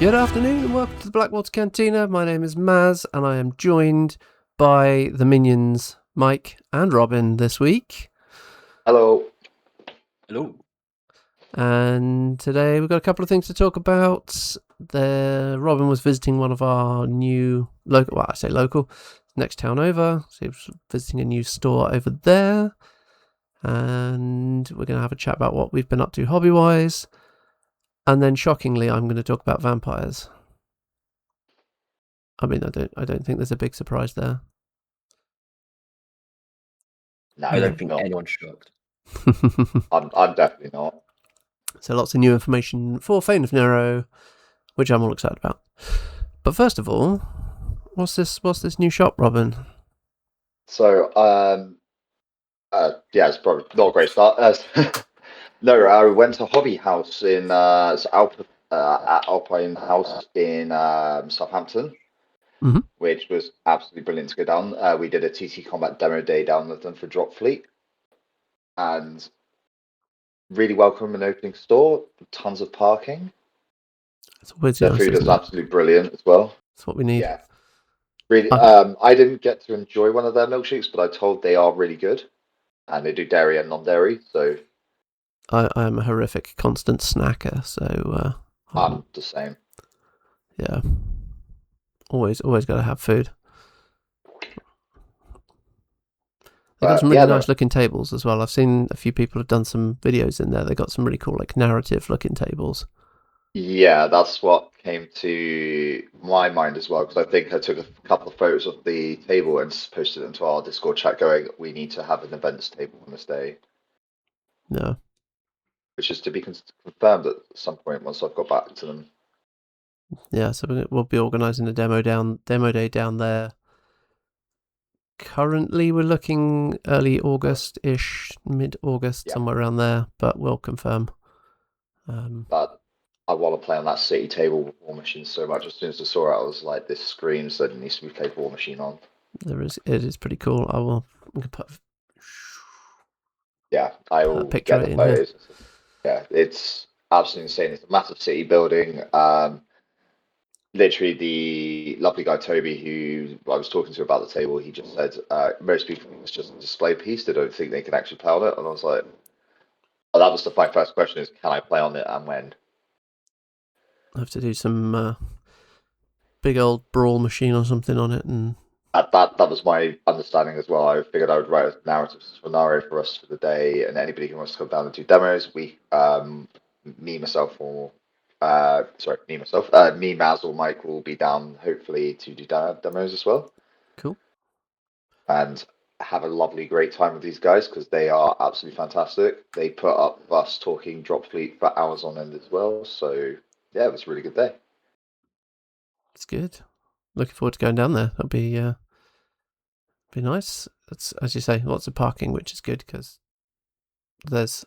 Good afternoon and welcome to the Blackwater Cantina. My name is Maz and I am joined by the minions Mike and Robin this week. Hello. Hello. And today we've got a couple of things to talk about. Robin was visiting one of our new local, next town over. So he was visiting a new store over there. And we're going to have a chat about what we've been up to hobby-wise. And then, shockingly, I'm going to talk about vampires. I mean, I don't think there's a big surprise there. No, I don't think anyone's shocked. I'm definitely not. So lots of new information for Fane of Nyrro, which I'm all excited about. But first of all, what's this new shop, Robin? So, it's probably not a great start. No, I went to Hobby House in at Alpine House in Southampton, which was absolutely brilliant to go down. We did a TT Combat demo day down with them for Drop Fleet, and really welcome and opening store. Tons of parking. Their food is absolutely brilliant as well. That's what we need. Yeah, really. I didn't get to enjoy one of their milkshakes, but I told they are really good, and they do dairy and non-dairy. So I am a horrific constant snacker, so I'm the same. Yeah, always got to have food. They got some really nice looking tables as well. I've seen a few people have done some videos in there. They got some really cool narrative looking tables. Yeah, that's what came to my mind as well, because I think I took a couple of photos of the table and posted it into our Discord chat going, we need to have an events table on this day. No. Which is to be confirmed at some point once I've got back to them. Yeah, so we'll be organising a demo day down there. Currently, we're looking early August-ish, mid-August, somewhere around there, but we'll confirm. But I want to play on that city table with War Machine so much. As soon as I saw it, I was like, this screams that it needs to be played War Machine on. It is pretty cool. I will put. Yeah, I will get the photos. Yeah, it's absolutely insane. It's a massive city building. Literally, the lovely guy Toby, who I was talking to about the table, he just said most people think it's just a display piece. They don't think they can actually play on it. And I was like, that was my first question: is can I play on it and when? I have to do some big old brawl machine or something on it, and that was my understanding as well. I figured I would write a narrative scenario for us for the day, and anybody who wants to come down and do demos, me, Maz or Mike will be down hopefully to do demos as well. Cool. And have a lovely, great time with these guys because they are absolutely fantastic. They put up us talking Drop Fleet for hours on end as well. So yeah, it was a really good day. It's good. Looking forward to going down there. That'll be nice. It's, as you say, lots of parking, which is good because there's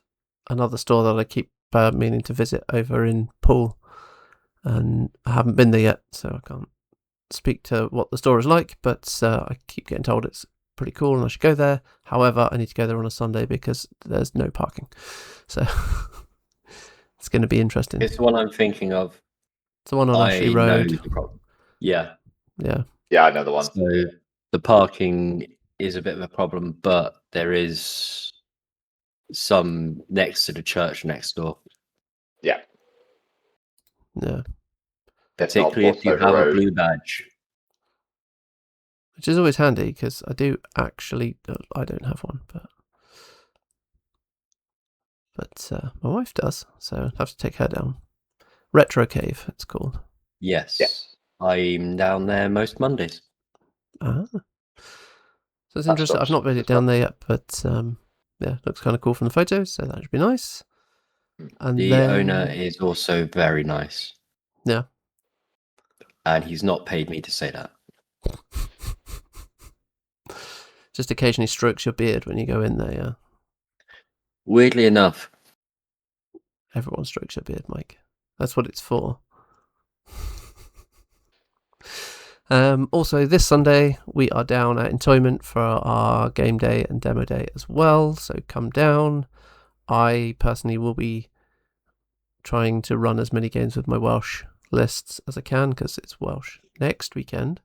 another store that I keep meaning to visit over in Poole, and I haven't been there yet, so I can't speak to what the store is like, but I keep getting told it's pretty cool and I should go there. However, I need to go there on a Sunday because there's no parking, so it's going to be interesting. It's the one I'm thinking of. It's the one on Ashley Road. Yeah, I know the one. So the parking is a bit of a problem, but there is some next to the church next door. Yeah. Particularly if you have a blue badge. Which is always handy because I don't have one, but my wife does, so I'll have to take her down. Retro Cave, it's called. Yes. I'm down there most Mondays. So it's interesting. I've not made it down there yet, but it looks kind of cool from the photos, so that should be nice. And the owner is also very nice. Yeah. And he's not paid me to say that. Just occasionally strokes your beard when you go in there, yeah? Weirdly enough. Everyone strokes your beard, Mike. That's what it's for. Also, this Sunday, we are down at Entoyment for our game day and demo day as well, so come down. I personally will be trying to run as many games with my Welsh lists as I can because it's Welsh next weekend.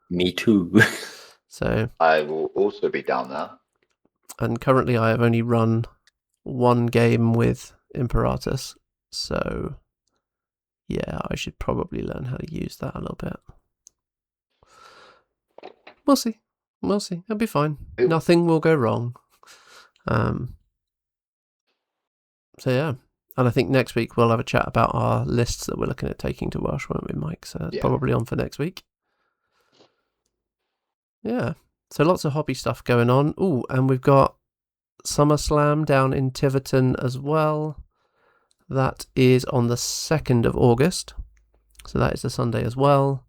Me too. So I will also be down there. And currently I have only run one game with Imperatus, so yeah, I should probably learn how to use that a little bit. We'll see. It'll be fine. Nothing will go wrong. So yeah. And I think next week we'll have a chat about our lists that we're looking at taking to Welsh, won't we, Mike? So it's probably on for next week. Yeah. So lots of hobby stuff going on. Ooh, and we've got SummerSlam down in Tiverton as well. That is on the 2nd of August. So that is the Sunday as well.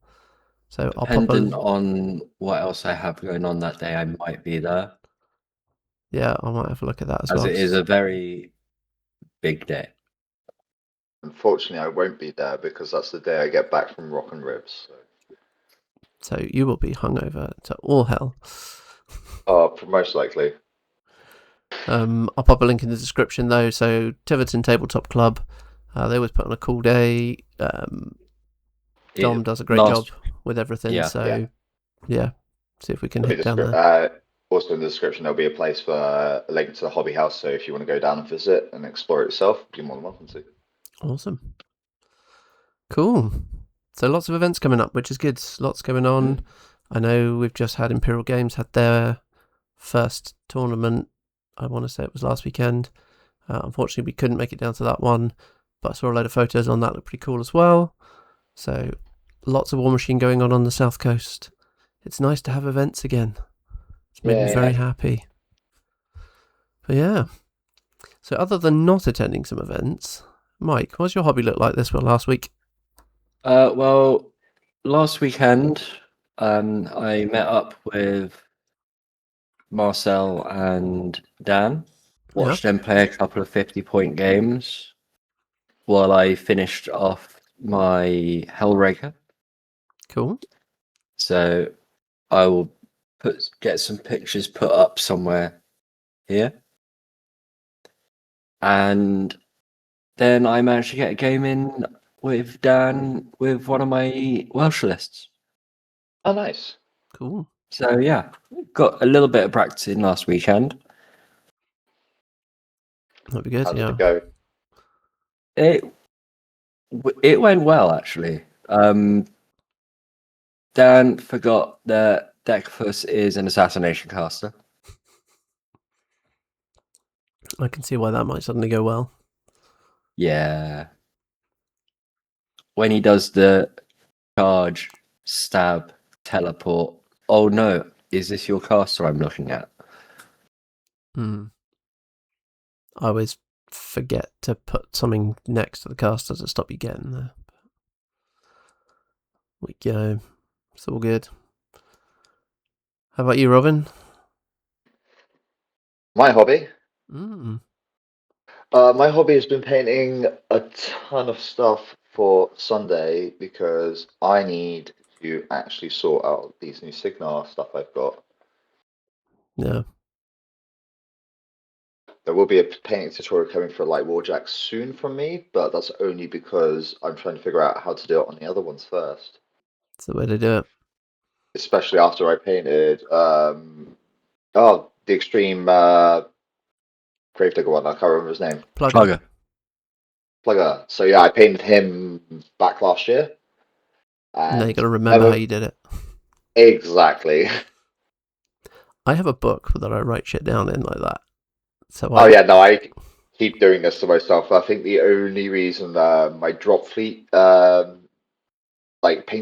So Depending on what else I have going on that day, I might be there. Yeah, I might have a look at that as well. As it is a very big day. Unfortunately, I won't be there because that's the day I get back from Rock and Ribs. So you will be hungover to all hell. Most likely. I'll pop a link in the description though. So Tiverton Tabletop Club, they always put on a cool day. Dom does a great job with everything. Yeah. So yeah, see if we can hit down there. Also in the description there'll be a place for a link to the hobby house. So if you want to go down and visit and explore it yourself, you're more than welcome to. Awesome. Cool. So lots of events coming up, which is good. Lots going on. I know we've just had Imperial Games had their first tournament. I want to say it was last weekend. Unfortunately, we couldn't make it down to that one, but I saw a load of photos on that. Looked pretty cool as well. So lots of War Machine going on the South Coast. It's nice to have events again. It's made me very happy. But yeah. So other than not attending some events, Mike, what's your hobby look like this last week? Well, last weekend, I met up with Marcel and Dan. Watched them play a couple of 50-point games while I finished off my Hellraker. Cool. So I will get some pictures put up somewhere here. And then I managed to get a game in with Dan with one of my Welsh lists. Oh, nice. Cool. So yeah, got a little bit of practice in last weekend. That'd be good. How did it go? It went well actually. Dan forgot that Dekfus is an assassination caster. I can see why that might suddenly go well. Yeah. When he does the charge, stab, teleport. Oh no, is this your caster I'm looking at? I always forget to put something next to the caster to stop you getting there. We go. It's all good. How about you, Robin? My hobby? My hobby has been painting a ton of stuff for Sunday because I need to actually sort out these new Signar stuff I've got. Yeah. There will be a painting tutorial coming for Light Warjack soon from me, but that's only because I'm trying to figure out how to do it on the other ones first. That's the way to do it. Especially after I painted the extreme Gravedigger one. I can't remember his name. Plugger. So yeah, I painted him back last year. Now you got to remember how you did it. Exactly. I have a book that I write shit down in like that. So I keep doing this to myself. I think the only reason my drop fleet paint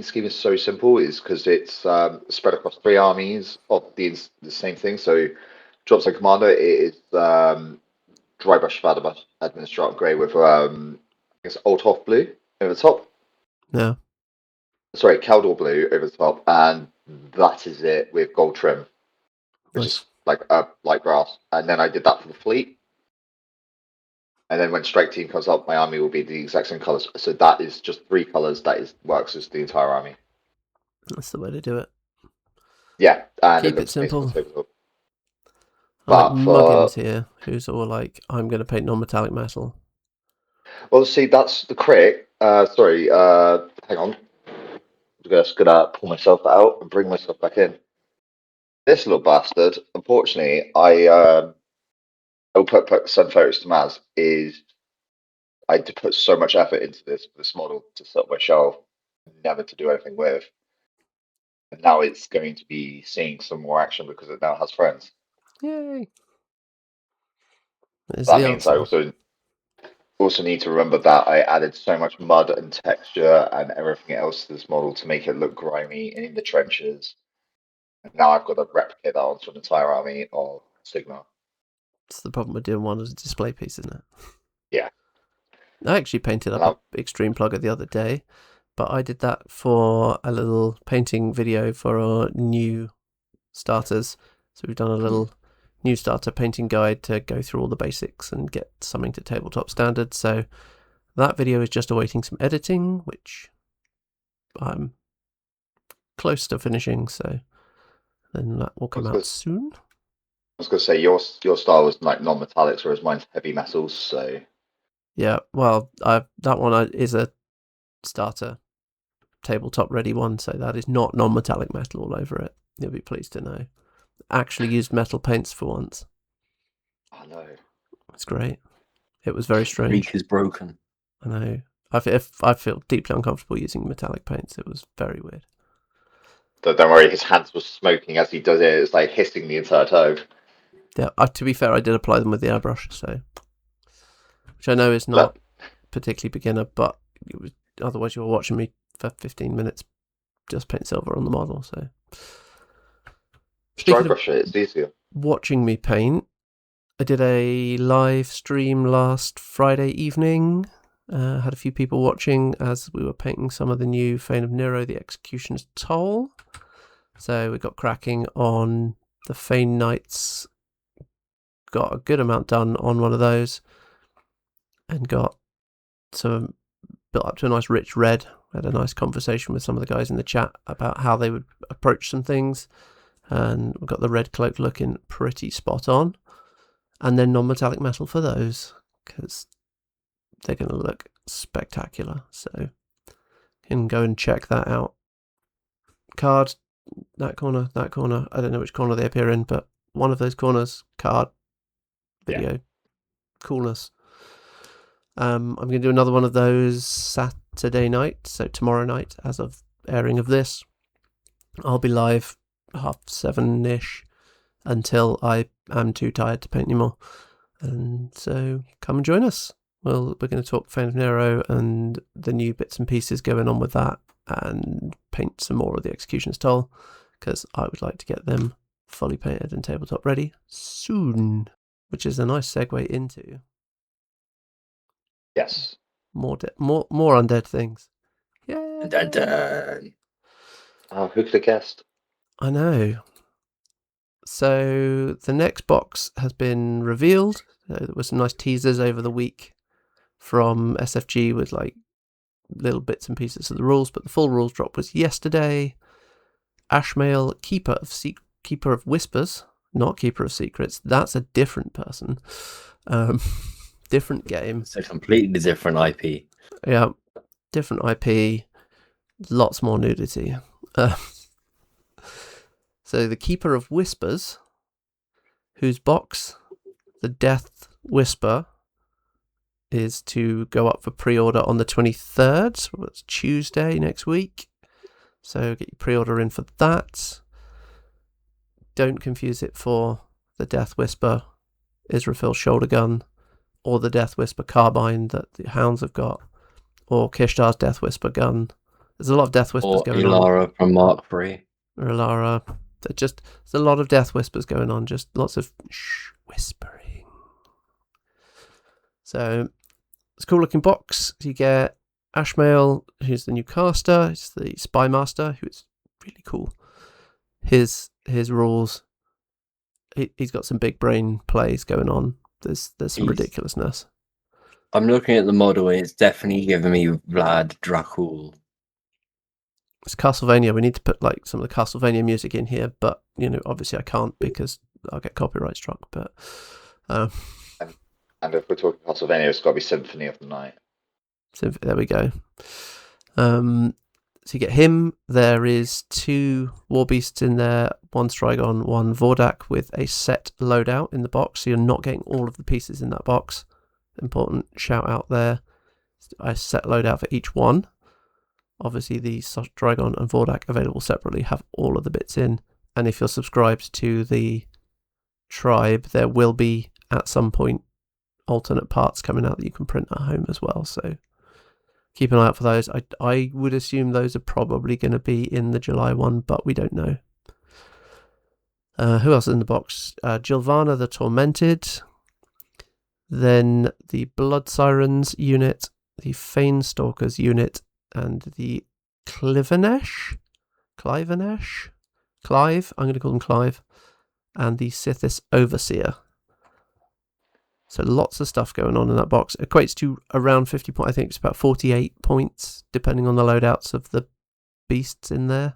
scheme is so simple is because it's spread across 3 armies of the same thing. So drops and commander is dry brush administrator grey with I guess Althoff blue over the top. Yeah. Sorry, Caldor blue over the top, and that is it with gold trim, which is like light grass. And then I did that for the fleet. And then when strike team comes up, my army will be the exact same colours. So that is just 3 colours. Works as the entire army. That's the way to do it. Yeah, and keep it simple. But Muggins here, who's all like, I'm going to paint non-metallic metal. Well, see, that's the crit. Sorry, hang on. I'm just gonna pull myself out and bring myself back in. This little bastard, unfortunately, I'll put some photos to Maz, I had to put so much effort into this model to set up my shelf, never to do anything with. And now it's going to be seeing some more action because it now has friends. Yay! That means I also need to remember that I added so much mud and texture and everything else to this model to make it look grimy in the trenches. And now I've got to replicate that onto an entire army of Sigma. It's the problem with doing one as a display piece, isn't it? Yeah. I actually painted up an Extreme Plugger the other day, but I did that for a little painting video for our new starters. So we've done a little new starter painting guide to go through all the basics and get something to tabletop standards. So that video is just awaiting some editing, which I'm close to finishing. So then that will come out soon. I was going to say your style was like non-metallics, whereas mine's heavy metals. So yeah, well, that one is a starter tabletop ready one, so that is not non-metallic metal all over it. You'll be pleased to know. Actually used metal paints for once. I know. It's great. It was very strange. Reek is broken. I know. I feel deeply uncomfortable using metallic paints. It was very weird. Don't worry, his hands were smoking as he does it. It's like hissing the entire time. Yeah, to be fair, I did apply them with the airbrush, so which I know is not particularly beginner, but otherwise you were watching me for 15 minutes just paint silver on the model. So dry brush it, it's easier. Watching me paint, I did a live stream last Friday evening. Had a few people watching as we were painting some of the new Fane of Nyrro, the Executioner's Toll. So we got cracking on the Fane Knights. Got a good amount done on one of those. And got some built up to a nice rich red. Had a nice conversation with some of the guys in the chat about how they would approach some things. And we've got the red cloak looking pretty spot on. And then non-metallic metal for those, because they're going to look spectacular. So you can go and check that out. Card, that corner. I don't know which corner they appear in, but one of those corners, card, video, coolness. I'm going to do another one of those Saturday night, so tomorrow night, as of airing of this. I'll be live 7:30ish until I am too tired to paint anymore. And so come and join us. Well, we're going to talk Fane of Nyrro and the new bits and pieces going on with that, and paint some more of the Executioner's Toll, because I would like to get them fully painted and tabletop ready soon, which is a nice segue into more undead things. Yeah. Dun, dun. Oh, who could have guessed? I know. So the next box has been revealed. There were some nice teasers over the week from SFG with like little bits and pieces of the rules, but the full rules drop was yesterday. Ashmael, Keeper of Whispers, not Keeper of Secrets. That's a different person. Different game. It's a completely different IP. Yeah, different IP. Lots more nudity. So the Keeper of Whispers, whose box, the Death Whisper, is to go up for pre-order on the 23rd. So it's Tuesday next week. So get your pre-order in for that. Don't confuse it for the Death Whisper Israfil shoulder gun, or the Death Whisper carbine that the Hounds have got, or Kishtar's Death Whisper gun. There's a lot of Death Whispers going on. Or Ilara from Mark III. Or Ilara. There's a lot of Death Whispers going on, just lots of whispering. So it's a cool looking box. You get Ashmael, who's the new caster. He's the Spymaster, who is really cool. His rules. He's got some big brain plays going on. There's some ridiculousness. I'm looking at the model, and it's definitely giving me Vlad Dracul. It's Castlevania. We need to put like some of the Castlevania music in here, but obviously I can't because I'll get copyright struck. But and if we're talking Castlevania, it's got to be Symphony of the Night. So there we go. So you get him. There is 2 War Beasts in there, 1 Strigon, 1 Vordak with a set loadout in the box. So you're not getting all of the pieces in that box. Important shout out there. A set loadout for each one. Obviously, the Strigon and Vordak available separately have all of the bits in. And if you're subscribed to the tribe, there will be at some point alternate parts coming out that you can print at home as well. So keep an eye out for those. I would assume those are probably going to be in the July one, but we don't know. Who else is in the box? Gilvana the Tormented. Then the Blood Sirens unit, the Fane Stalkers unit, and the Clive, I'm going to call them Clive, and the Sithis Overseer. So lots of stuff going on in that box. Equates to around 50 points. I think it's about 48 points, depending on the loadouts of the beasts in there.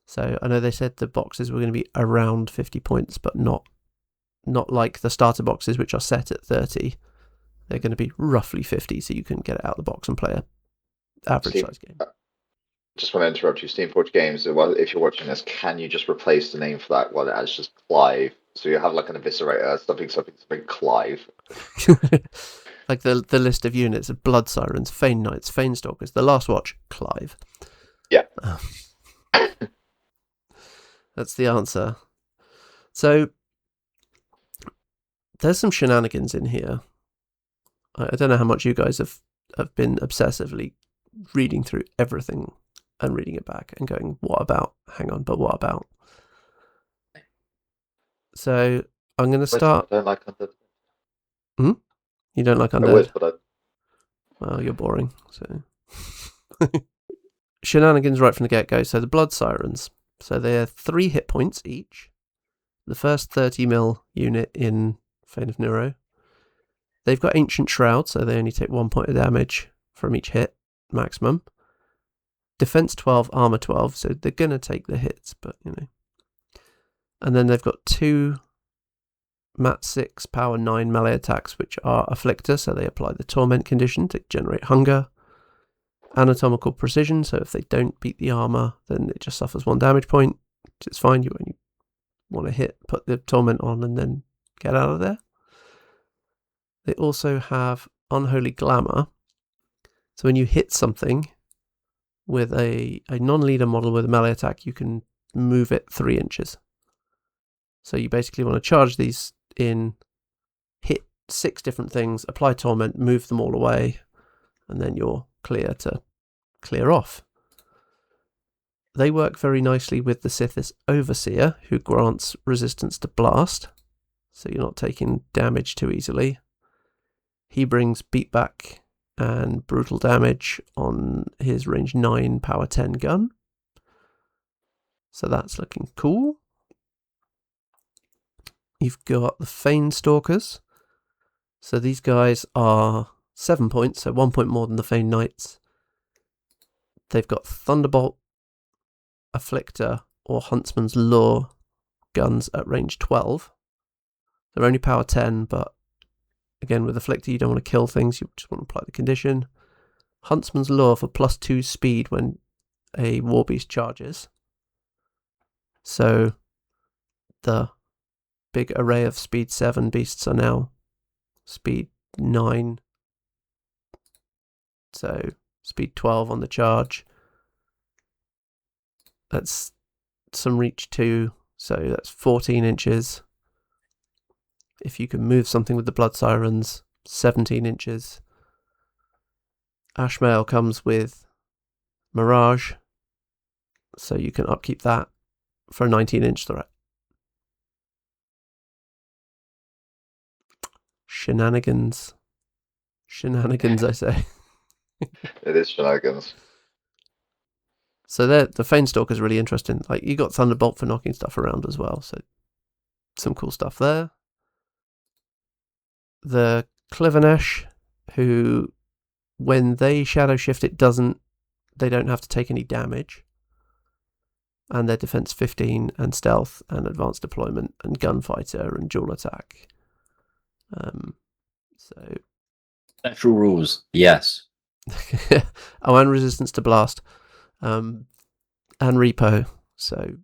So I know they said the boxes were going to be around 50 points, but not like the starter boxes, which are set at 30. They're going to be roughly 50, so you can get it out of the box and play a average size game. Just want to interrupt you. Steamforge Games, if you're watching this, can you just replace the name for that one as just Clive? So you have like an Eviscerator, something Clive. Like the list of units of Blood Sirens, Fane Knights, Fane Stalkers, The Last Watch, Clive. Yeah. That's the answer. So there's some shenanigans in here. I don't know how much you guys have been obsessively reading through everything and reading it back and going, what about? Hang on, but what about? So I'm going to start. I don't like Undead. You don't like Undead? I would, but Well, you're boring. So shenanigans right from the get-go. So the Blood Sirens. So they're 3 hit points each. The first 30 mil unit in Fane of Nyrro. They've got Ancient Shroud, so they only take 1 point of damage from each hit, maximum. Defense 12, Armor 12, so they're going to take the hits, but, you know. And then they've got 2 Mat 6, Power 9 melee attacks, which are Afflictor, so they apply the Torment condition to generate hunger. Anatomical Precision, so if they don't beat the armor, then it just suffers 1 damage point, which is fine. You only want to hit, put the Torment on, and then get out of there. They also have Unholy Glamour. So when you hit something with a non-leader model with a melee attack, you can move it 3 inches. So you basically want to charge these in, hit 6 different things, apply Torment, move them all away, and then you're clear to clear off. They work very nicely with the Sithis Overseer, who grants resistance to blast, so you're not taking damage too easily. He brings beatback and brutal damage on his range 9, power 10 gun. So that's looking cool. You've got the Fane Stalkers. So these guys are 7 points, so 1 point more than the Fane Knights. They've got Thunderbolt, Afflictor, or Huntsman's Lure guns at range 12. They're only power 10, but again, with Afflictor, you don't want to kill things, you just want to apply the condition. Huntsman's Lure for +2 speed when a Warbeast charges. So the big array of speed 7 beasts are now speed 9. So speed 12 on the charge. That's some reach 2, so that's 14 inches. If you can move something with the Blood Sirens, 17 inches. Ashmael comes with Mirage, so you can upkeep that for a 19-inch threat. Shenanigans. Shenanigans, I say. It is shenanigans. So the Fane Stalker is really interesting. Like, you got Thunderbolt for knocking stuff around as well, so some cool stuff there. The Clivenesh, who, when they shadow shift, they don't have to take any damage. And their defense 15 and stealth and advanced deployment and gunfighter and dual attack. So Special rules, yes. Oh, and resistance to blast, and repo. So,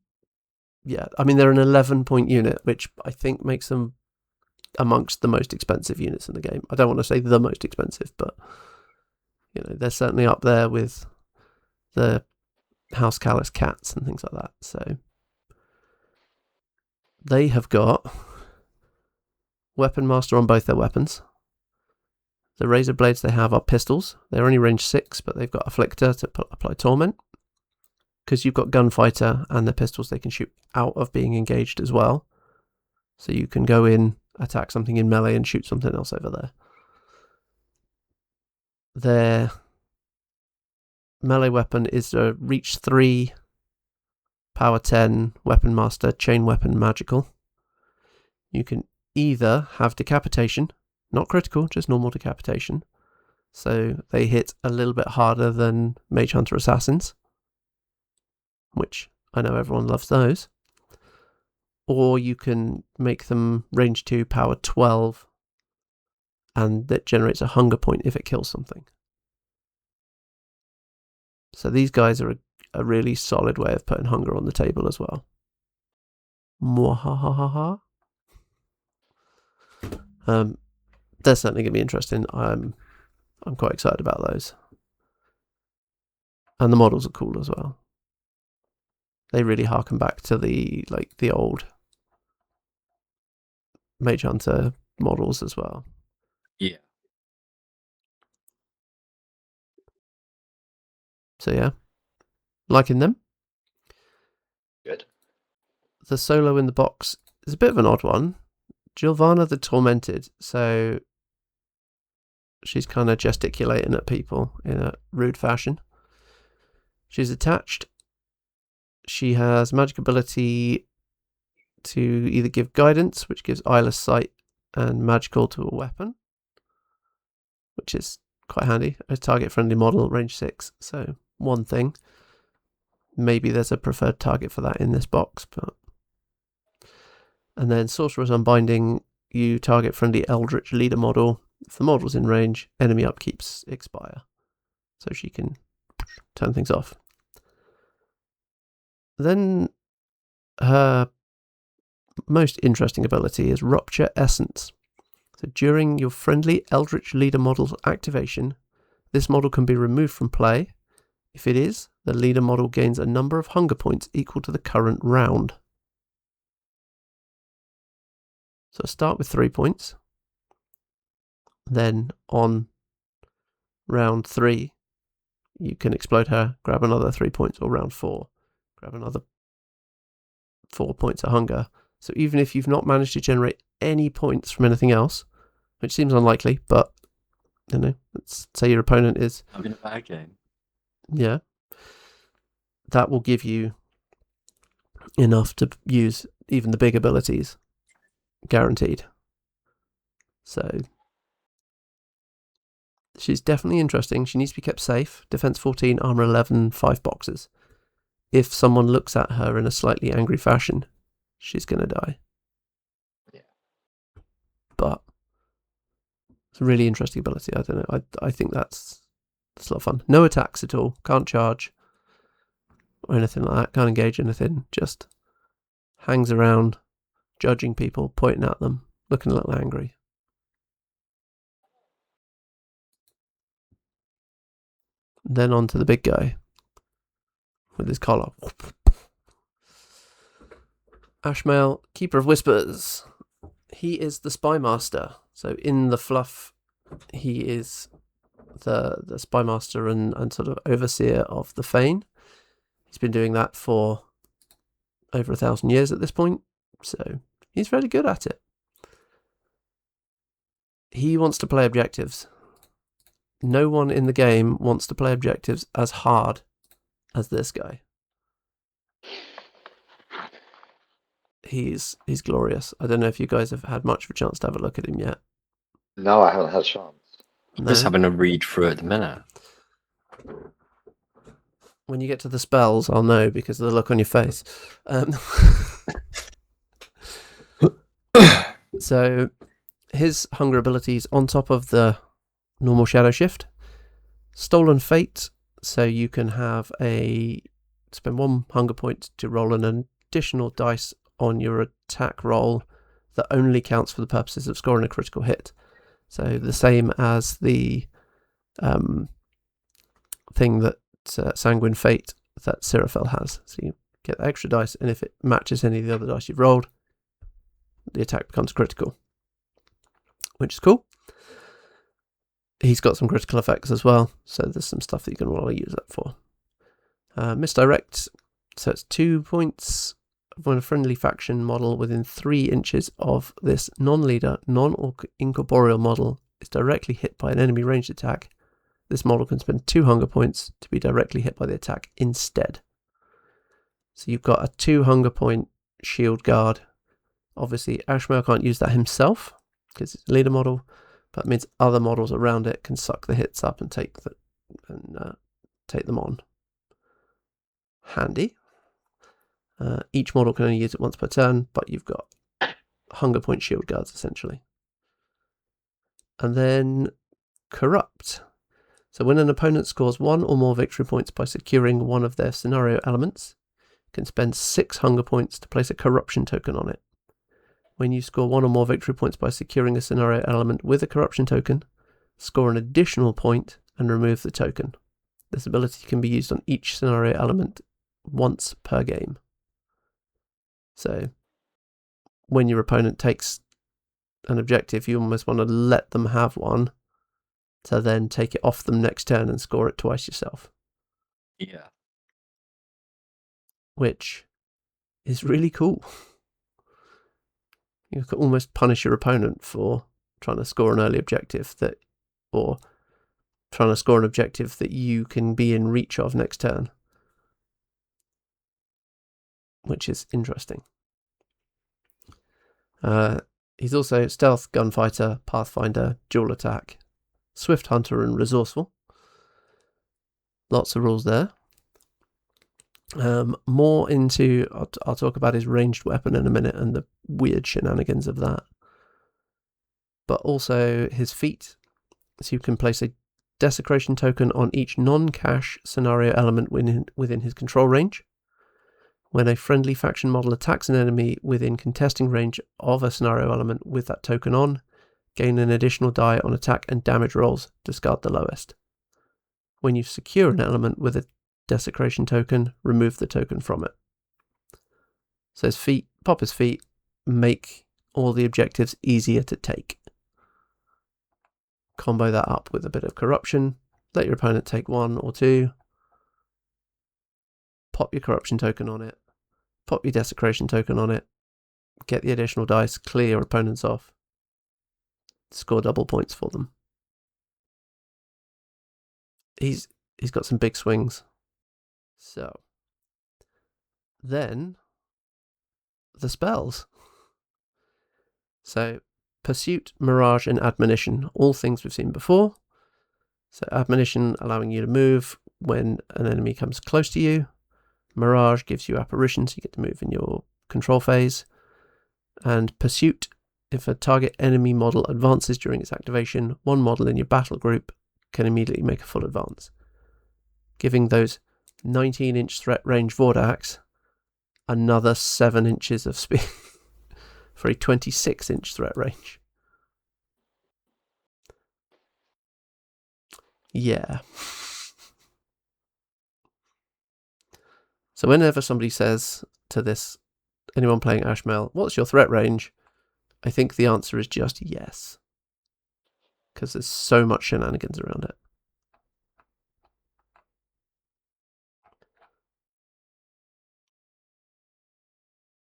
yeah, I mean, they're an 11-point unit, which I think makes them amongst the most expensive units in the game. I don't want to say the most expensive, but they're certainly up there with the House Callous cats and things like that. So they have got Weapon Master on both their weapons. The razor blades they have are pistols. They're only range 6, but they've got Afflictor to apply Torment. Because you've got Gunfighter and the pistols, they can shoot out of being engaged as well. So you can go in, attack something in melee and shoot something else over there. Their melee weapon is a reach 3, power 10, Weapon Master, chain weapon, magical. You can either have decapitation, not critical, just normal decapitation. So they hit a little bit harder than Mage Hunter Assassins, which I know everyone loves those. Or you can make them range 2, power 12, and that generates a hunger point if it kills something. So these guys are a really solid way of putting hunger on the table as well. Mwahahaha. They're certainly going to be interesting. I'm quite excited about those. And the models are cool as well. They really harken back to the old Mage Hunter models as well. Yeah. So yeah, liking them. Good. The solo in the box is a bit of an odd one. Gilvana the Tormented. So she's kind of gesticulating at people in a rude fashion. She's attached. She has magic ability to either give guidance, which gives eyeless sight, and magical to a weapon, which is quite handy. A target friendly model, range 6. So one thing. Maybe there's a preferred target for that in this box, but. And then Sorcerer's Unbinding, you target friendly Eldritch leader model. If the model's in range, enemy upkeeps expire. So she can turn things off. Then her most interesting ability is Rupture Essence. So during your friendly Eldritch leader model's activation, this model can be removed from play. If it is, the leader model gains a number of hunger points equal to the current round. So start with 3 points. Then on round 3, you can explode her, grab another 3 points, or round 4, grab another 4 points of hunger. So even if you've not managed to generate any points from anything else, which seems unlikely, but let's say your opponent is having a bad game. Yeah. That will give you enough to use even the big abilities. Guaranteed. So she's definitely interesting. She needs to be kept safe. Defense 14, armor 11, 5 boxes. If someone looks at her in a slightly angry fashion, she's going to die. Yeah. But it's a really interesting ability. I don't know. I think that's a lot of fun. No attacks at all. Can't charge or anything like that. Can't engage anything. Just hangs around, judging people, pointing at them, looking a little angry. Then on to the big guy with his collar. Ashmael, Keeper of Whispers. He is the Spymaster. So in the fluff, he is the Spymaster and sort of overseer of the Fane. He's been doing that for over 1,000 years at this point. So he's very good at it. He wants to play objectives. No one in the game wants to play objectives as hard as this guy. He's glorious. I don't know if you guys have had much of a chance to have a look at him yet. No, I haven't had a chance. I'm just having a read through at the minute. When you get to the spells, I'll know because of the look on your face. So his hunger abilities on top of the normal shadow shift. Stolen Fate, so you can spend 1 hunger point to roll an additional dice on your attack roll that only counts for the purposes of scoring a critical hit. So the same as the thing that Sanguine Fate that Seraphel has. So you get the extra dice, and if it matches any of the other dice you've rolled, the attack becomes critical, which is cool. He's got some critical effects as well, so there's some stuff that you can want to use that for. Misdirect, so it's 2 points when a friendly faction model within 3 inches of this non-leader, non-incorporeal model is directly hit by an enemy ranged attack. This model can spend 2 hunger points to be directly hit by the attack instead. So you've got a 2 hunger point shield guard. Obviously, Ashmael can't use that himself because it's a leader model, but it means other models around it can suck the hits up and take them on. Handy. Each model can only use it once per turn, but you've got hunger point shield guards essentially. And then Corrupt. So when an opponent scores 1 or more victory points by securing one of their scenario elements, you can spend 6 hunger points to place a corruption token on it. When you score 1 or more victory points by securing a scenario element with a corruption token, score an additional point and remove the token. This ability can be used on each scenario element once per game. So when your opponent takes an objective, you almost want to let them have one to then take it off them next turn and score it twice yourself. Yeah. Which is really cool. You could almost punish your opponent for trying to score an early objective or trying to score an objective that you can be in reach of next turn. Which is interesting. He's also stealth, gunfighter, pathfinder, dual attack, swift hunter, and resourceful. Lots of rules there. More into, I'll talk about his ranged weapon in a minute and the weird shenanigans of that. But also his feat. So you can place a desecration token on each non-cash scenario element within his control range. When a friendly faction model attacks an enemy within contesting range of a scenario element with that token on, gain an additional die on attack and damage rolls, discard the lowest. When you secure an element with a desecration token, remove the token from it. So his feat, pop his feat, make all the objectives easier to take. Combo that up with a bit of corruption, let your opponent take 1 or 2, pop your corruption token on it, pop your desecration token on it, get the additional dice, clear your opponents off, score double points for them. He's got some big swings. So then the spells. So Pursuit, Mirage, and Admonition, all things we've seen before. So Admonition allowing you to move when an enemy comes close to you. Mirage gives you apparition, so you get to move in your control phase. And Pursuit, if a target enemy model advances during its activation, one model in your battle group can immediately make a full advance, giving those 19-inch threat range Vordax another 7 inches of speed for a 26-inch threat range. Yeah. So whenever somebody says to anyone playing Ashmael, what's your threat range? I think the answer is just yes. Because there's so much shenanigans around it.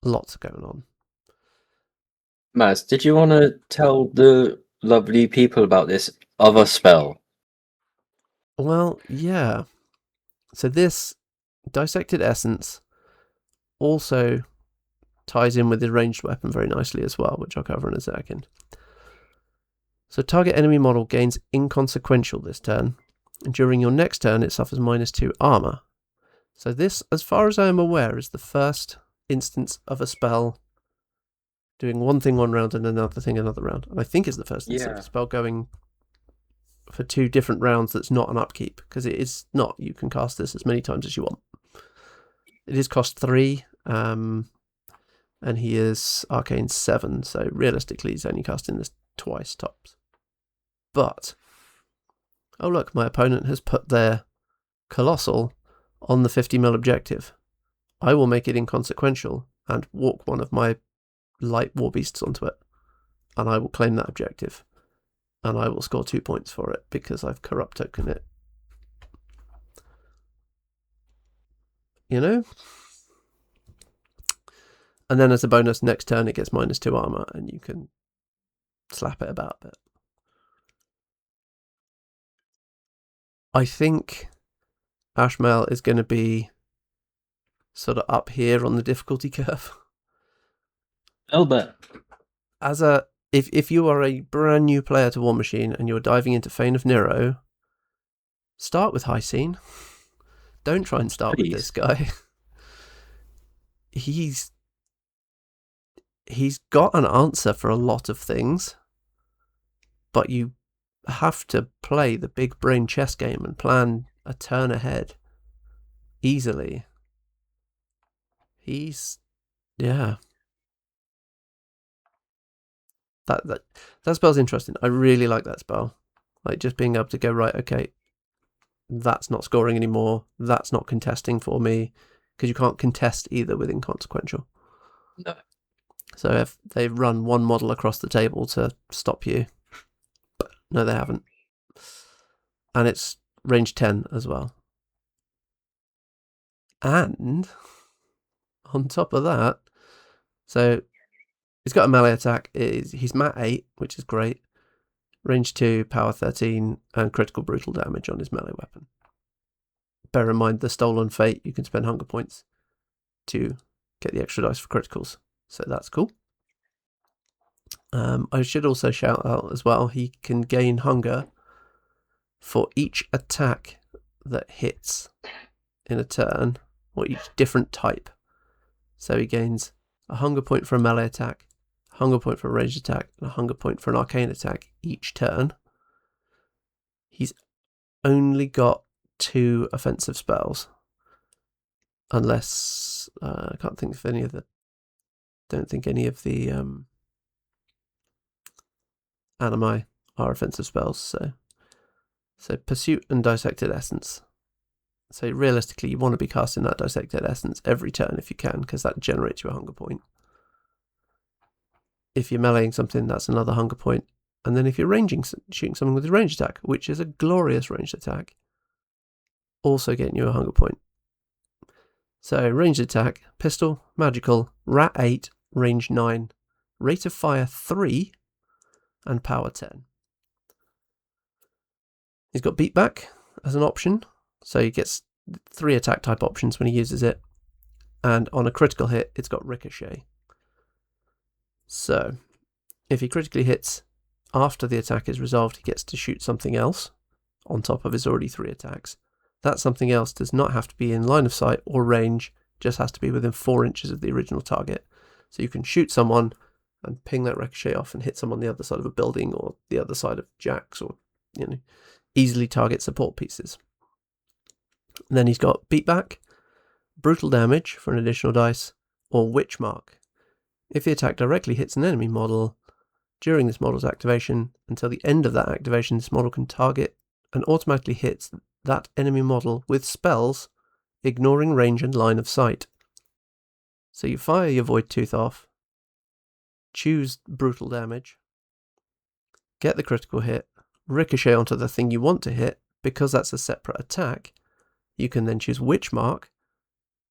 Lots going on. Maz, did you want to tell the lovely people about this other spell? Well, yeah. So this Dissected Essence also ties in with the ranged weapon very nicely as well, which I'll cover in a second. So target enemy model gains inconsequential this turn, and during your next turn it suffers -2 armor. So this, as far as I am aware, is the first instance of a spell doing one thing one round and another thing another round. And I think it's the first instance of a spell going for 2 different rounds that's not an upkeep, because it is not. You can cast this as many times as you want. It is cost 3, and he is Arcane 7, so realistically he's only casting this twice tops. But, oh look, my opponent has put their Colossal on the 50 mil objective. I will make it inconsequential and walk one of my light war beasts onto it, and I will claim that objective, and I will score 2 points for it because I've corrupt token it. You know? And then as a bonus, next turn it gets -2 armor, and you can slap it about a bit. I think Ashmael is going to be sort of up here on the difficulty curve. A little bit. If you are a brand new player to War Machine and you're diving into Fane of Nyrro, start with High Scene. Don't try and start with this guy. He's got an answer for a lot of things, but you have to play the big brain chess game and plan a turn ahead easily. That spell's interesting. I really like that spell. Like, just being able to go, right, okay, that's not scoring anymore, that's not contesting for me, because you can't contest either with inconsequential. No. So if they've run one model across the table to stop you, but no, they haven't. And it's range 10 as well. And on top of that, so he's got a melee attack. He's mat 8, which is great. Range 2, power 13, and critical brutal damage on his melee weapon. Bear in mind the Stolen Fate, you can spend hunger points to get the extra dice for criticals. So that's cool. I should also shout out as well, he can gain hunger for each attack that hits in a turn, or each different type. So he gains a hunger point for a melee attack, a hunger point for a ranged attack, and a hunger point for an arcane attack each turn. He's only got 2 offensive spells, unless I can't think of any of the. Don't think any of the animi are offensive spells. So Pursuit and Dissected Essence. So realistically, you want to be casting that Dissected Essence every turn if you can, because that generates you a hunger point. If you're meleeing something, that's another hunger point. And then if you're shooting something with a ranged attack, which is a glorious ranged attack, also getting you a hunger point. So ranged attack, pistol, magical, rat 8, range 9, rate of fire 3, and power 10. He's got beatback as an option, so he gets 3 attack type options when he uses it, and on a critical hit it's got ricochet. So if he critically hits after the attack is resolved, he gets to shoot something else on top of his already 3 attacks. That something else does not have to be in line of sight or range, just has to be within 4 inches of the original target. So you can shoot someone and ping that ricochet off and hit someone on the other side of a building or the other side of jacks, or easily target support pieces. And then he's got beatback, brutal damage for an additional dice, or witch mark. If the attack directly hits an enemy model during this model's activation, until the end of that activation, this model can target and automatically hits that enemy model with spells, ignoring range and line of sight. So you fire your Void Tooth off, choose brutal damage, get the critical hit, ricochet onto the thing you want to hit. Because that's a separate attack, you can then choose Witch Mark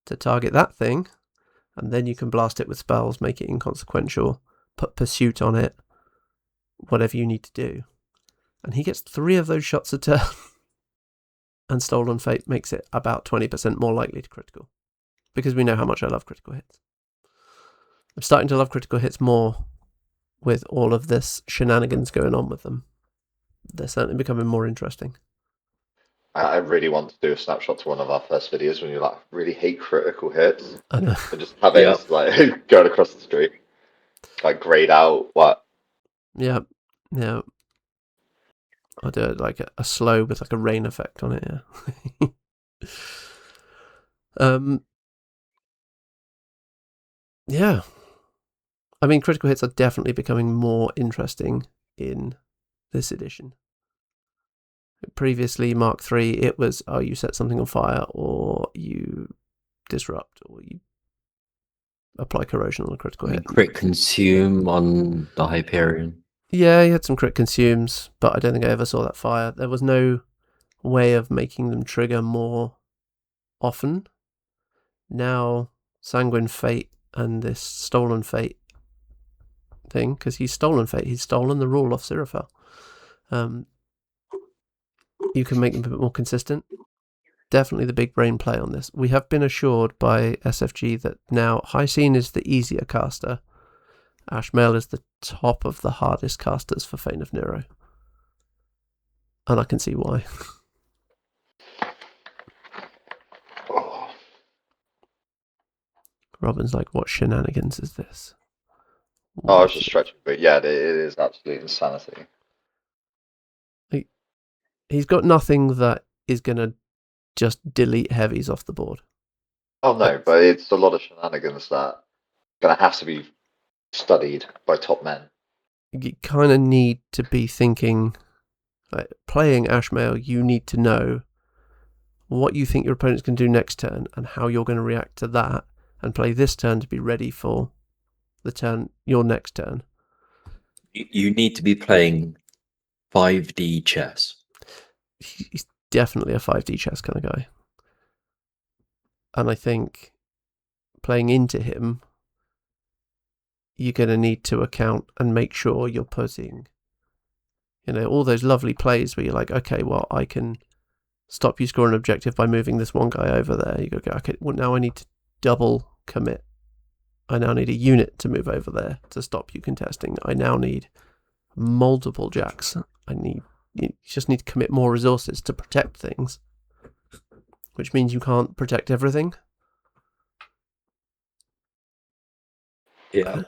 to target that thing, and then you can blast it with spells, make it inconsequential, put Pursuit on it, whatever you need to do. And he gets 3 of those shots a turn. And Stolen Fate makes it about 20% more likely to critical, because we know how much I love critical hits. I'm starting to love critical hits more with all of this shenanigans going on with them. They're certainly becoming more interesting. I really want to do a snapshot to one of our first videos when you really hate critical hits. I know. And just have it going across the street, grayed out. What? Yeah. I'll do it like a slow with like a rain effect on it. Yeah. Yeah. I mean, critical hits are definitely becoming more interesting in this edition. Previously, Mark III, it was, you set something on fire, or you disrupt, or you apply corrosion on a critical hit. Crit consume on the Hyperion. Yeah, you had some crit consumes, but I don't think I ever saw that fire. There was no way of making them trigger more often. Now, Sanguine Fate and this Stolen Fate thing, because he's stolen Fate, he's stolen the rule off Seraphel. You can make them a bit more consistent. Definitely the big brain play on this. We have been assured by SFG that now Hysene is the easier caster. Ashmael is the top of the hardest casters for Fane of Nyrro. And I can see why. Robin's like, what shenanigans is this? I was just stretching, but yeah, it is absolute insanity. He's got nothing that is going to just delete heavies off the board. Oh no, but it's a lot of shenanigans that are going to have to be studied by top men. You kind of need to be thinking, like, playing Ashmael, you need to know what you think your opponent's going to do next turn and how you're going to react to that, and play this turn to be ready for the turn, your next turn. You need to be playing 5D chess. He's definitely a 5D chess kind of guy. And I think playing into him, you're going to need to account and make sure you're putting, all those lovely plays where you're like, okay, well, I can stop you scoring an objective by moving this one guy over there. You go, okay, well, now I need to double commit. I now need a unit to move over there to stop you contesting. I now need multiple jacks. You just need to commit more resources to protect things, which means you can't protect everything. Yeah.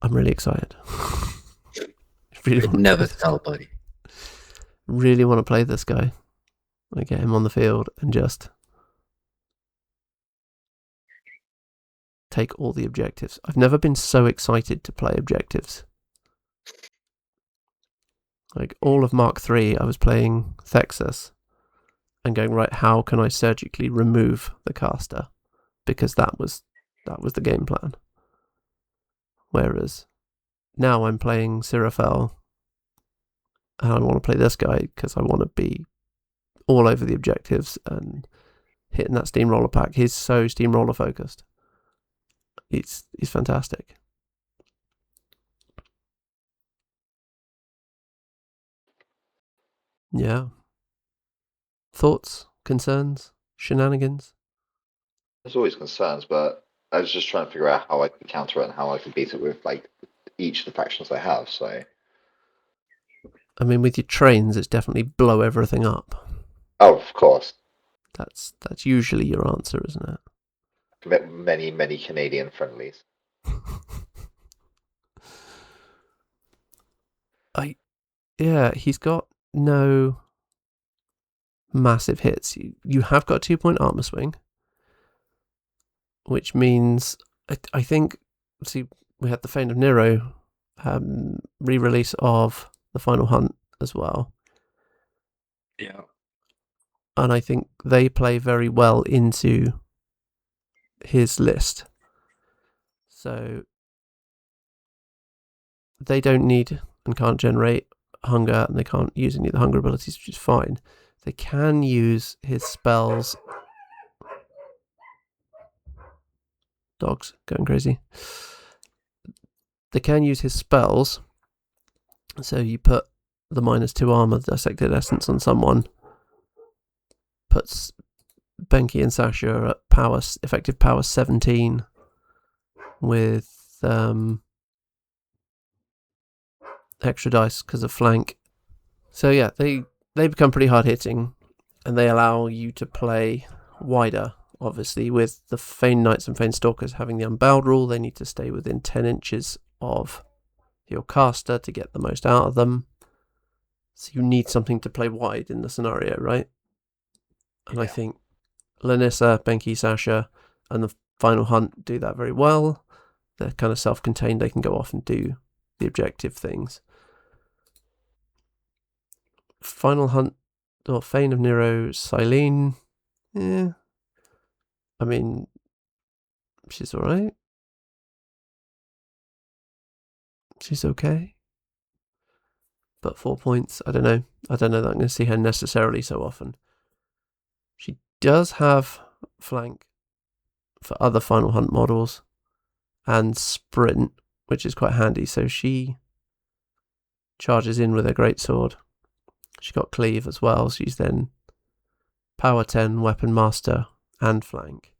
I'm really excited. Really never tell, buddy. Really want to play this guy. I get him on the field and just take all the objectives. I've never been so excited to play objectives. Like all of Mark III, I was playing Thexus and going, right, how can I surgically remove the caster? Because that was the game plan. Whereas now I'm playing Seraphel and I want to play this guy because I want to be all over the objectives and hitting that steamroller pack. He's so steamroller focused. He's fantastic. Yeah. Thoughts, concerns, shenanigans? There's always concerns, but I was just trying to figure out how I could counter it and how I could beat it with like each of the factions I have. So, I mean, with your trains, it's definitely blow everything up. Oh, of course. That's usually your answer, isn't it? Many Canadian friendlies. Yeah, he's got no massive hits. You have got 2-point armor swing, which means I think. See, we had the Fane of Nyrro re-release of the Final Hunt as well. Yeah, and I think they play very well into his list. So they don't need and can't generate hunger, and they can't use any of the hunger abilities, which is fine. They can use his spells. Dogs going crazy. They can use his spells. So you put the -2 armor, dissected essence on someone, puts Benki and Sasha at effective power 17 with extra dice because of flank. So yeah, they become pretty hard hitting, and they allow you to play wider. Obviously, with the Fane Knights and Fane Stalkers having the unbowed rule, they need to stay within 10 inches of your caster to get the most out of them. So you need something to play wide in the scenario, right? And I think Lanissa, Benki, Sasha, and the Final Hunt do that very well. They're kind of self-contained. They can go off and do the objective things. Final Hunt or Fane of Nyrro, Silene. I mean, she's alright. She's okay. But 4 points, I don't know. I don't know that I'm going to see her necessarily so often. She does have flank for other Final Hunt models and sprint, which is quite handy. So she charges in with her greatsword. She got cleave as well. She's then power 10, weapon master, and flank.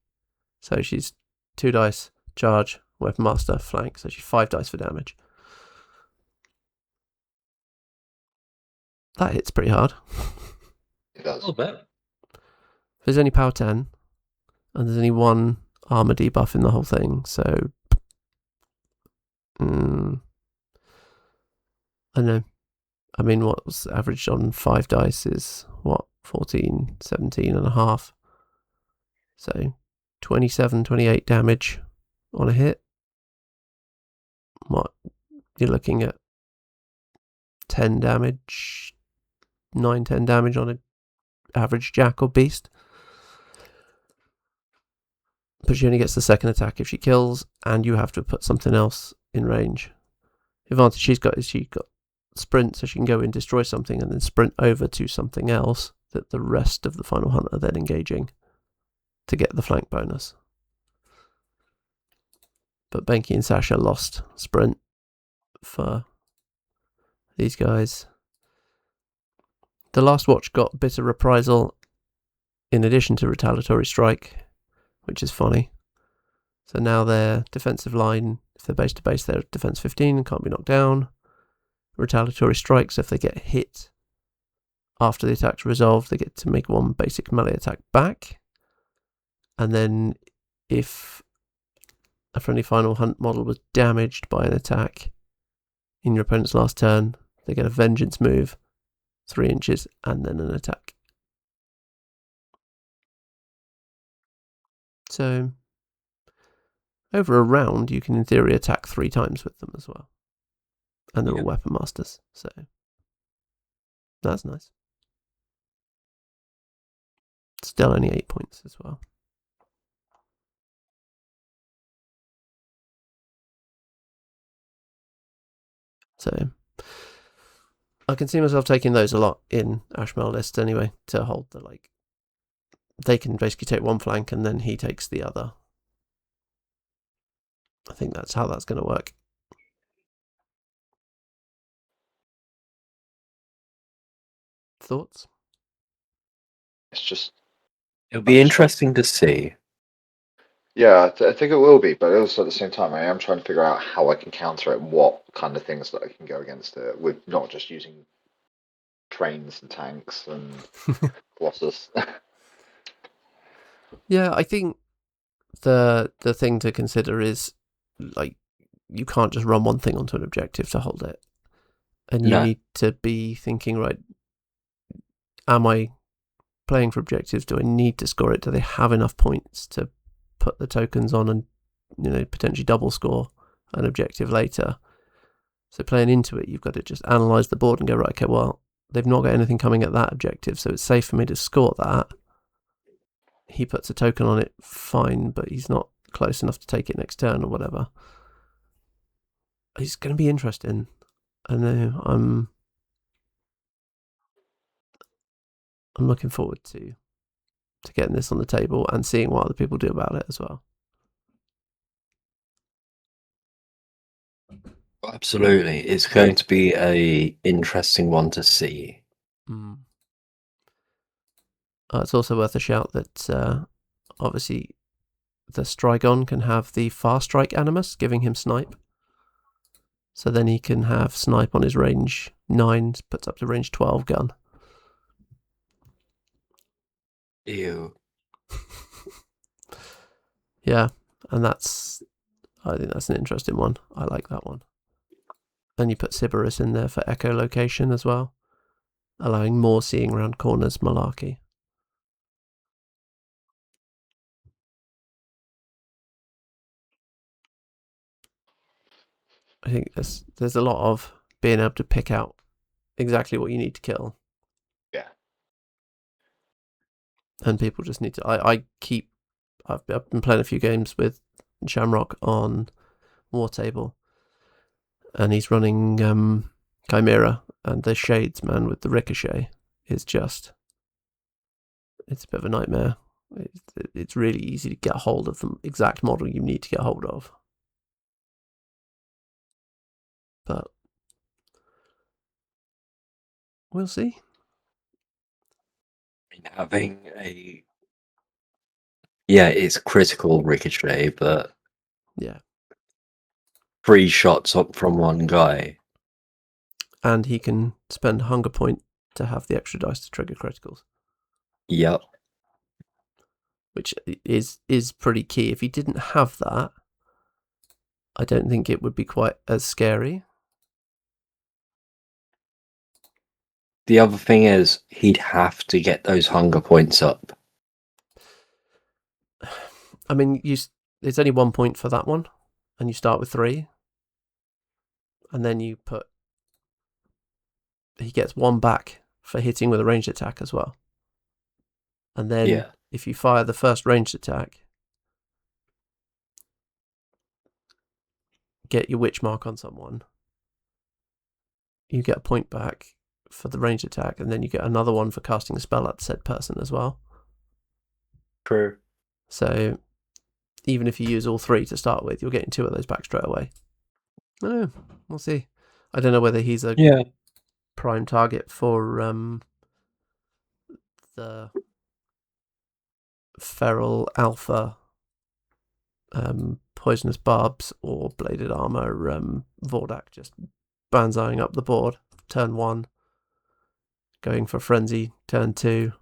So she's 2 dice, charge, weapon master, flank. So she's 5 dice for damage. That hits pretty hard. It does. A little bit. There's only power 10, and there's only 1 armor debuff in the whole thing, so I don't know. I mean, what was averaged on 5 dice is, 14, 17 and a half. So 27, 28 damage on a hit. What? You're looking at 10 damage, 9, 10 damage on an average jack or beast. But she only gets the second attack if she kills, and you have to put something else in range. The advantage she's got is she's got sprint, so she can go and destroy something and then sprint over to something else that the rest of the Final Hunt are then engaging to get the flank bonus. But Benki and Sasha lost sprint for these guys. The Last Watch got bitter reprisal in addition to retaliatory strike, which is funny. So now their defensive line, if they're base to base, they're defense 15 and can't be knocked down. Retaliatory strikes, if they get hit after the attack's resolved, they get to make 1 basic melee attack back. And then if a friendly Final Hunt model was damaged by an attack in your opponent's last turn, they get a vengeance move, 3 inches, and then an attack. So over a round, you can in theory attack 3 times with them as well. And they're all weapon masters, so that's nice. Still only 8 points as well. So I can see myself taking those a lot in Ashmael list anyway, to hold the, like, they can basically take 1 flank and then he takes the other. I think that's how that's going to work. Thoughts? It's just... It'll be interesting to see. Yeah, I think it will be, but also at the same time, I am trying to figure out how I can counter it, what kind of things that I can go against it, with not just using trains and tanks and Colossus. Yeah, I think the thing to consider is, like, you can't just run one thing onto an objective to hold it. And you need to be thinking, right, am I playing for objectives? Do I need to score it? Do they have enough points to put the tokens on and, potentially double score an objective later? So playing into it, you've got to just analyse the board and go, right, okay, well, they've not got anything coming at that objective, so it's safe for me to score that. He puts a token on it, fine, but he's not close enough to take it next turn or whatever. It's going to be interesting. I know. I'm looking forward to getting this on the table and seeing what other people do about it as well. Absolutely. It's going to be a interesting one to see. It's also worth a shout that obviously the Strigon can have the fast strike animus, giving him snipe. So then he can have snipe on his range 9, puts up to range 12 gun. Ew. Yeah, and I think that's an interesting one. I like that one. And you put Sybaris in there for echolocation as well, allowing more seeing around corners malarkey. I think there's a lot of being able to pick out exactly what you need to kill. Yeah. And people just need to. I've been playing a few games with Shamrock on War Table, and he's running Chimera, and the Shades man with the Ricochet is just. It's a bit of a nightmare. It's really easy to get hold of the exact model you need to get hold of. But we'll see. Having it's critical Ricochet, but yeah, 3 shots up from one guy, and he can spend Hunger Point to have the extra dice to trigger criticals. Yep. Which is pretty key. If he didn't have that, I don't think it would be quite as scary. The other thing is, he'd have to get those hunger points up. I mean, there's only 1 point for that one, and you start with 3, and then he gets 1 back for hitting with a ranged attack as well. And then if you fire the first ranged attack, get your witch mark on someone, you get a point back for the ranged attack, and then you get another one for casting a spell at said person as well. True. So even if you use all 3 to start with, you're getting 2 of those back straight away. I don't know. We'll see. I don't know whether he's a prime target for the Feral Alpha Poisonous Barbs or Bladed Armor Vordak just banzaiing up the board. Turn 1, going for Frenzy, turn 2,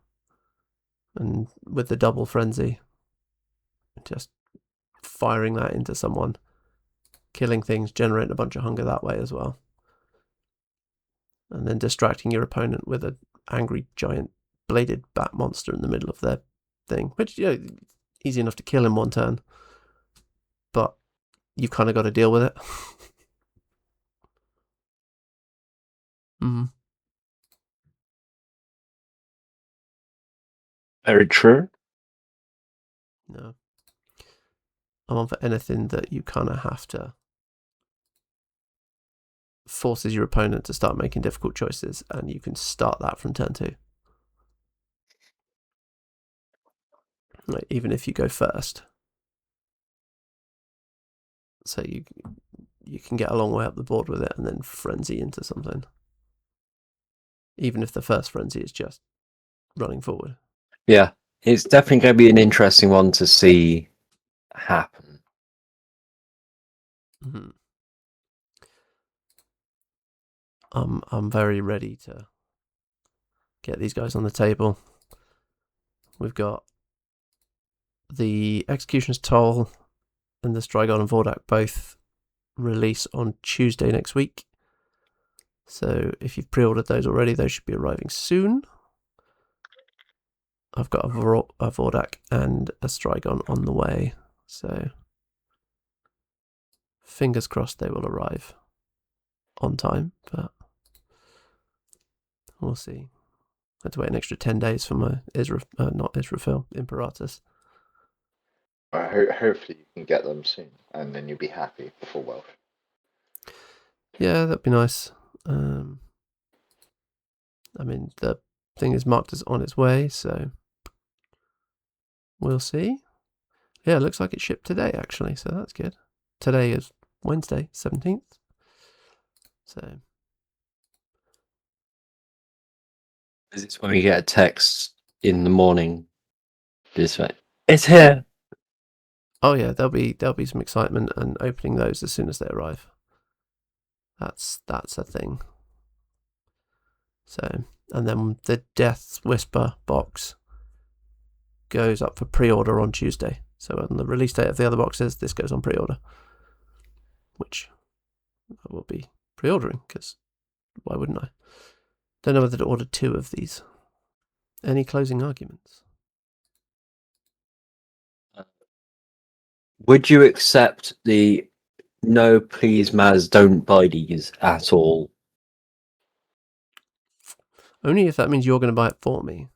and with the double Frenzy, just firing that into someone, killing things, generating a bunch of hunger that way as well. And then distracting your opponent with an angry giant bladed bat monster in the middle of their thing, which, easy enough to kill in 1 turn, but you've kind of got to deal with it. Mm-hmm. Very true. No. I'm on for anything that you kind of have to forces your opponent to start making difficult choices, and you can start that from turn 2. Like, even if you go first. So you can get a long way up the board with it and then frenzy into something. Even if the first frenzy is just running forward. Yeah, it's definitely going to be an interesting one to see happen. Mm-hmm. I'm very ready to get these guys on the table. We've got the Executioner's Toll and the Strigon and Vordak both release on Tuesday next week. So if you've pre-ordered those already, those should be arriving soon. I've got a Vordak and a Strigon on the way, so fingers crossed they will arrive on time, but we'll see. I had to wait an extra 10 days for my not Israfil, Imperatus. Hopefully you can get them soon, and then you'll be happy before Welsh. Yeah, that'd be nice. I mean, the thing is marked as on its way, so we'll see. Yeah, it looks like it shipped today, actually, so that's good. Today is Wednesday, 17th. So Is this when we get a text in the morning? It's here. oh yeah, there'll be some excitement and opening those as soon as they arrive. That's a thing. So, and then the Death Whisper box goes up for pre-order on Tuesday. So on the release date of the other boxes, this goes on pre-order, which will be pre-ordering, because why wouldn't I? Don't know whether to order 2 of these. Any closing arguments? Would you accept the no, please, Maz, don't buy these at all? Only if that means you're going to buy it for me.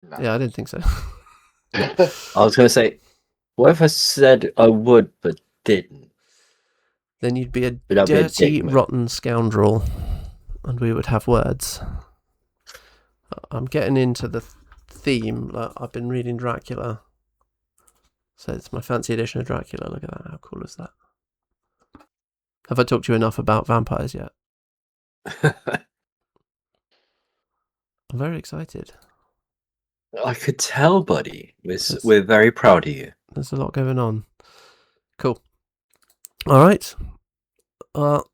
No. Yeah, I didn't think so. I was going to say, what if I said I would but didn't? Then you'd be a dirty, rotten scoundrel, and we would have words. I'm getting into the theme. I've been reading Dracula. So it's my fancy edition of Dracula. Look at that. How cool is that? Have I talked to you enough about vampires yet? I'm very excited. I could tell, buddy. We're very proud of you. There's a lot going on. Cool. All right. Now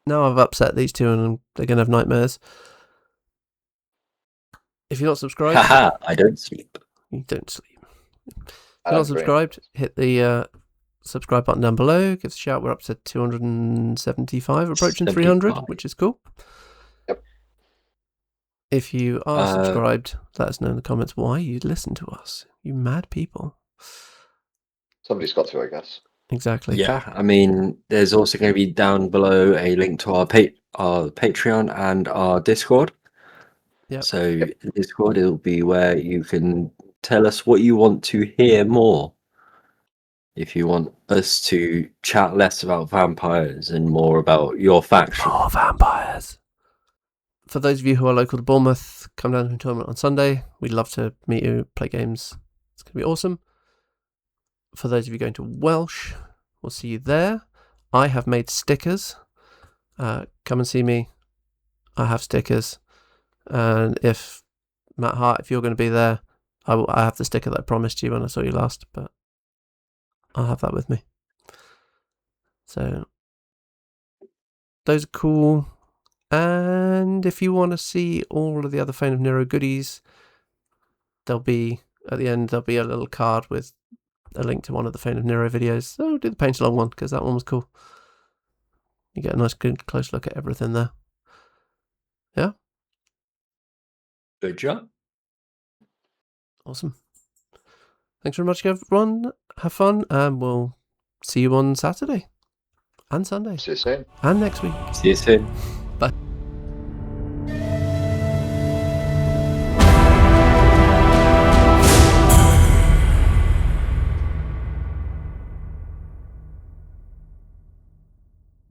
I've upset these two and they're going to have nightmares. If you're not subscribed... Haha, I don't sleep. You don't sleep. If you're not subscribed, hit the subscribe button down below. Give us a shout. We're up to 275, approaching 300, which is cool. Yep. If you are subscribed, let us know in the comments why you listen to us. You mad people. Somebody's got to, I guess. Exactly. Yeah, I mean, there's also going to be down below a link to our Patreon and our Discord. Yep. So Discord, it'll be where you can tell us what you want to hear more. If you want us to chat less about vampires and more about your faction. More vampires. For those of you who are local to Bournemouth, come down to the tournament on Sunday. We'd love to meet you, play games. It's going to be awesome. For those of you going to Welsh, we'll see you there. I have made stickers. Come and see me. I have stickers. And if, Matt Hart, if you're going to be there, I have the sticker that I promised you when I saw you last, but I'll have that with me. So, those are cool. And if you want to see all of the other Fane of Nyrro goodies, at the end, there'll be a little card with a link to one of the Fane of Nyrro videos. So do the paint along one, because that one was cool. You get a nice, good, close look at everything there. Yeah? Good job. Awesome. Thanks very much, everyone. Have fun, and we'll see you on Saturday and Sunday. See you soon. And next week. See you soon.